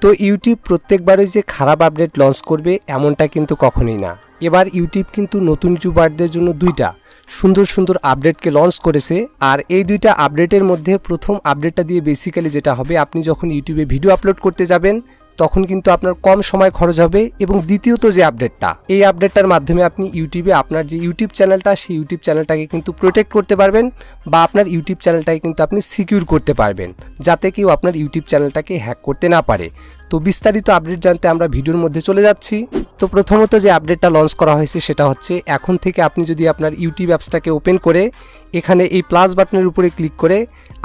তো ইউটিউব প্রত্যেকবারই যে খারাপ আপডেট লঞ্চ করবে এমনটা কিন্তু কখনোই না। এবার ইউটিউব কিন্তু নতুন ইউটিউবারদের জন্য দুইটা সুন্দর সুন্দর আপডেটকে লঞ্চ করেছে। আর এই দুইটা আপডেটের মধ্যে প্রথম আপডেটটা দিয়ে বেসিক্যালি যেটা হবে, আপনি যখন ইউটিউবে ভিডিও আপলোড করতে যাবেন তখন কিন্তু আপনার কম সময় খরচ হবে। এবং দ্বিতীয়ত যে আপডেটটা, এই আপডেটটার মাধ্যমে আপনি ইউটিউবে আপনার যে ইউটিউব চ্যানেলটা, সেই ইউটিউব চ্যানেলটাকে কিন্তু প্রোটেক্ট করতে পারবেন, বা আপনার ইউটিউব চ্যানেলটাকে কিন্তু আপনি সিকিউর করতে পারবেন, যাতে কেউ আপনার ইউটিউব চ্যানেলটাকে হ্যাক করতে না পারে। তো বিস্তারিত আপডেট জানতে আমরা ভিডিওর মধ্যে চলে যাচ্ছি। তো প্রথমত যে আপডেটটা লঞ্চ করা হয়েছে সেটা হচ্ছে, এখন থেকে আপনি যদি আপনার ইউটিউব অ্যাপসটাকে ওপেন করে এখানে এই প্লাস বাটনের উপরে ক্লিক করে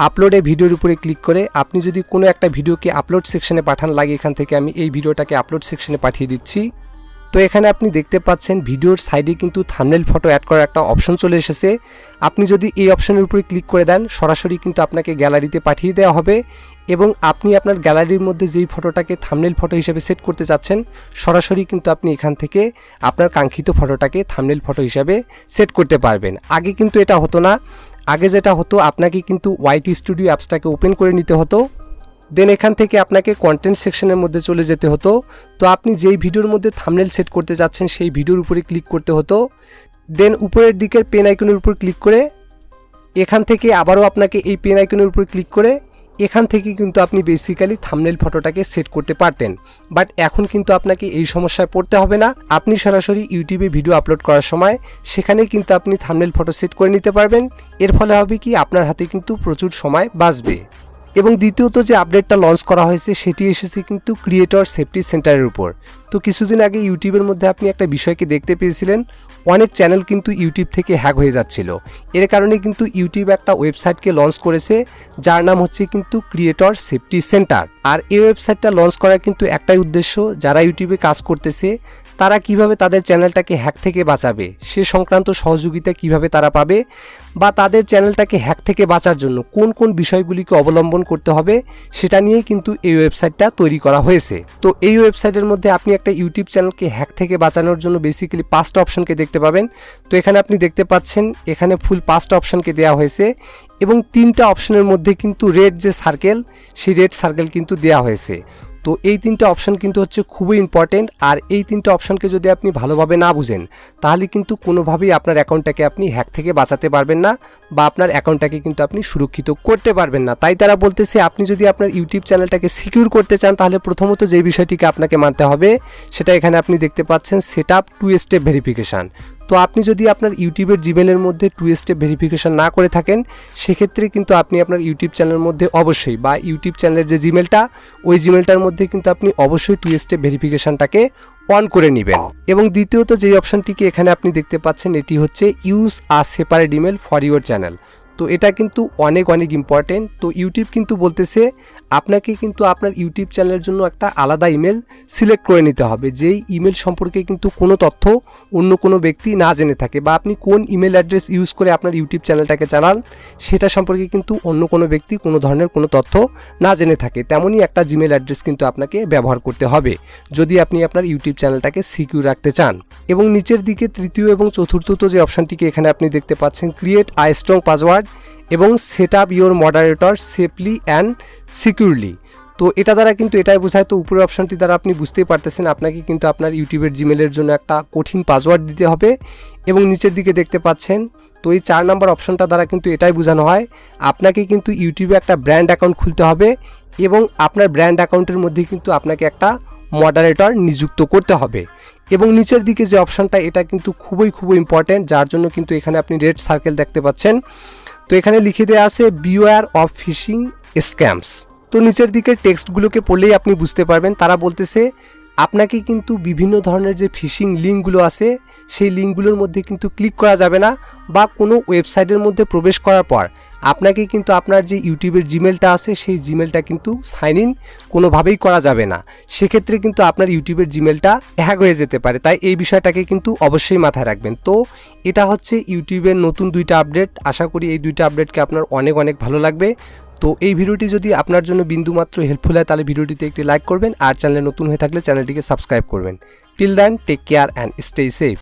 আপলোডে ভিডিওর উপরে ক্লিক করে আপনি যদি কোনো একটা ভিডিওকে আপলোড সেকশনে পাঠান, লাগে এখান থেকে আমি এই ভিডিওটাকে আপলোড সেকশনে পাঠিয়ে দিচ্ছি। তো এখানে আপনি দেখতে পাচ্ছেন ভিডিওর সাইডে কিন্তু থাম্বনেল ফটো অ্যাড করার একটা অপশন চলে এসেছে। আপনি যদি এই অপশনের উপরে ক্লিক করে দেন, সরাসরি কিন্তু আপনাকে গ্যালারিতে পাঠিয়ে দেওয়া হবে, এবং আপনি আপনার গ্যালারির মধ্যে যেই ফটোটাকে থাম্বনেল ফটো হিসেবে সেট করতে চাচ্ছেন, সরাসরি কিন্তু আপনি এখান থেকে আপনার কাঙ্ক্ষিত ফটোটাকে থাম্বনেল ফটো হিসাবে সেট করতে পারবেন। আগে কিন্তু এটা হতো না। আগে যেটা হতো, আপনাকে কিন্তু ওয়াইটি স্টুডিও অ্যাপসটাকে ওপেন করে নিতে হতো, দেন এখান থেকে আপনাকে কন্টেন্ট সেকশনের মধ্যে চলে যেতে হতো। তো আপনি যেই ভিডিওর মধ্যে থাম্বনেল সেট করতে যাচ্ছেন সেই ভিডিওর উপরে ক্লিক করতে হতো, দেন উপরের দিকের পেন আইকনের উপর ক্লিক করে এখান থেকে আবারও আপনাকে এই পেন আইকনের উপর ক্লিক করে এখান থেকে কিন্তু আপনি বেসিক্যালি থাম্বনেল ফটোটাকে সেট করতে পারতেন। বাট এখন কিন্তু আপনাকে এই সমস্যায় পড়তে হবে না। আপনি সরাসরি ইউটিউবে ভিডিও আপলোড করার সময় সেখানেই কিন্তু আপনি থাম্বনেল ফটো সেট করে নিতে পারবেন। এর ফলে হবে কি, আপনার হাতে কিন্তু প্রচুর সময় বাঁচবে। এবং দ্বিতীয়ত যে আপডেটটা লঞ্চ করা হয়েছে সেটি এসেছে কিন্তু ক্রিয়েটর সেফটি সেন্টারের উপর। তো কিছুদিন আগে ইউটিউবের মধ্যে আপনি একটা বিষয়কে দেখতে পেয়েছিলেন, অনেক চ্যানেল কিন্তু ইউটিউব থেকে হ্যাক হয়ে যাচ্ছিল। এর কারণে কিন্তু ইউটিউব একটা ওয়েবসাইটকে লঞ্চ করেছে, যার নাম হচ্ছে কিন্তু ক্রিয়েটর সেফটি সেন্টার। আর এই ওয়েবসাইটটা লঞ্চ করার কিন্তু একটাই উদ্দেশ্য, যারা ইউটিউবে কাজ করতেছে তারা কিভাবে তাদের চ্যানেলটাকে হ্যাক থেকে বাঁচাবে, সে সংক্রান্ত সহযোগিতা কিভাবে তারা পাবে, বা তাদের চ্যানেলটাকে হ্যাক থেকে বাঁচার জন্য কোন কোন বিষয়গুলিকে অবলম্বন করতে হবে, সেটা নিয়েই কিন্তু এই ওয়েবসাইটটা তৈরি করা হয়েছে। তো এই ওয়েবসাইটের মধ্যে আপনি একটা ইউটিউব চ্যানেলকে হ্যাক থেকে বাঁচানোর জন্য বেসিক্যালি 5টা অপশনকে দেখতে পাবেন। তো এখানে আপনি দেখতে পাচ্ছেন এখানে ফুল 5টা অপশনকে দেওয়া হয়েছে, এবং 3টা অপশনের মধ্যে কিন্তু রেড যে সার্কেল, সেই রেড সার্কেল কিন্তু দেওয়া হয়েছে। তো এই 3টা অপশন কিন্তু হচ্ছে খুবই ইম্পর্টেন্ট। আর এই 3টা অপশনকে যদি আপনি ভালোভাবে না বুঝেন, তাহলে কিন্তু কোনোভাবেই আপনার অ্যাকাউন্টটাকে আপনি হ্যাক থেকে বাঁচাতে পারবেন না, বা আপনার অ্যাকাউন্টটাকে কিন্তু আপনি সুরক্ষিত করতে পারবেন না। তাই তারা বলতেছে, আপনি যদি আপনার ইউটিউব চ্যানেলটাকে সিকিউর করতে চান, তাহলে প্রথমত যে বিষয়টিকে আপনাকে মানতে হবে সেটা এখানে আপনি দেখতে পাচ্ছেন, সেট আপ 2 স্টেপ ভেরিফিকেশান। তো আপনি যদি আপনার ইউটিউবের জিমেলের মধ্যে 2 স্টেপ ভেরিফিকেশন না করে থাকেন, সেক্ষেত্রে কিন্তু আপনি আপনার ইউটিউব চ্যানেলের মধ্যে অবশ্যই, বা ইউটিউব চ্যানেলের যে জিমেলটা, ওই জিমেলটার মধ্যে কিন্তু আপনি অবশ্যই 2 স্টেপ ভেরিফিকেশনটাকে অন করে নেবেন। এবং দ্বিতীয়ত যে অপশনটিকে এখানে আপনি দেখতে পাচ্ছেন, এটি হচ্ছে use a separate email for your channel. তো এটা কিন্তু অনেক ইম্পর্টেন্ট। তো ইউটিউব কিন্তু বলতেছে আপনাকে কিন্তু আপনার ইউটিউব চ্যানেলের জন্য একটা আলাদা ইমেল সিলেক্ট করে নিতে হবে, যেই ইমেল সম্পর্কে কিন্তু কোনো তথ্য অন্য কোনো ব্যক্তি না জেনে থাকে, বা আপনি কোন ইমেল অ্যাড্রেস ইউজ করে আপনার ইউটিউব চ্যানেলটাকে চালান সেটা সম্পর্কে কিন্তু অন্য কোনো ব্যক্তি কোনো ধরনের কোনো তথ্য না জেনে থাকে। তেমনই একটা জিমেল অ্যাড্রেস কিন্তু আপনাকে ব্যবহার করতে হবে যদি আপনি আপনার ইউটিউব চ্যানেলটাকে সিকিউর রাখতে চান। এবং নিচের দিকে তৃতীয় এবং চতুর্থত যে অপশনটিকে এখানে আপনি দেখতে পাচ্ছেন, ক্রিয়েট আ স্ট্রং পাসওয়ার্ড এবং set up your moderator safely and securely. তো এটা দ্বারা কিন্তু এটাই বোঝায়, তো উপরের অপশনটি দ্বারা আপনি বুঝতেই পারতেছেন আপনাকে কিন্তু আপনার ইউটিউবের জিমেলের জন্য একটা কঠিন পাসওয়ার্ড দিতে হবে। এবং নিচের দিকে দেখতে পাচ্ছেন, তো এই 4 নম্বর অপশনটা দ্বারা কিন্তু এটাই বোঝানো হয় আপনাকে কিন্তু ইউটিউবে একটা ব্র্যান্ড অ্যাকাউন্ট খুলতে হবে, এবং আপনার ব্র্যান্ড অ্যাকাউন্টের মধ্যে কিন্তু আপনাকে একটা মডারেটর নিযুক্ত করতে হবে। এবং নিচের দিকে যে অপশনটা, এটা কিন্তু খুবই ইম্পর্টেন্ট, যার জন্য কিন্তু এখানে আপনি রেড সার্কেল দেখতে পাচ্ছেন। তো এখানে লিখে দেওয়া আছে বিওয়্যার অফ ফিশিং স্ক্যামস। তো নিচের দিকের টেক্সটগুলোকে পড়লেই আপনি বুঝতে পারবেন, তারা বলতেছে আপনাকে কিন্তু বিভিন্ন ধরনের যে ফিশিং লিঙ্কগুলো আছে সেই লিঙ্কগুলোর মধ্যে কিন্তু ক্লিক করা যাবে না, বা কোনো ওয়েবসাইটের মধ্যে প্রবেশ করার পর আপনাকে কিন্তু আপনার যে ইউটিউবের জিমেলটা আছে সেই জিমেলটা কিন্তু সাইন ইন কোনোভাবেই করা যাবে না। সেক্ষেত্রে কিন্তু আপনার ইউটিউবের জিমেলটা হ্যাক হয়ে যেতে পারে। তাই এই বিষয়টাকে কিন্তু অবশ্যই মাথায় রাখবেন। তো এটা হচ্ছে ইউটিউবের নতুন 2টা আপডেট। আশা করি এই 2টা আপডেটকে আপনার অনেক ভালো লাগবে। তো এই ভিডিওটি যদি আপনার জন্য বিন্দুমাত্র হেল্পফুল হয়, তাহলে ভিডিওটিতে একটি লাইক করবেন, আর চ্যানেলে নতুন হয়ে থাকলে চ্যানেলটিকে সাবস্ক্রাইব করবেন। Till then, take care and stay safe.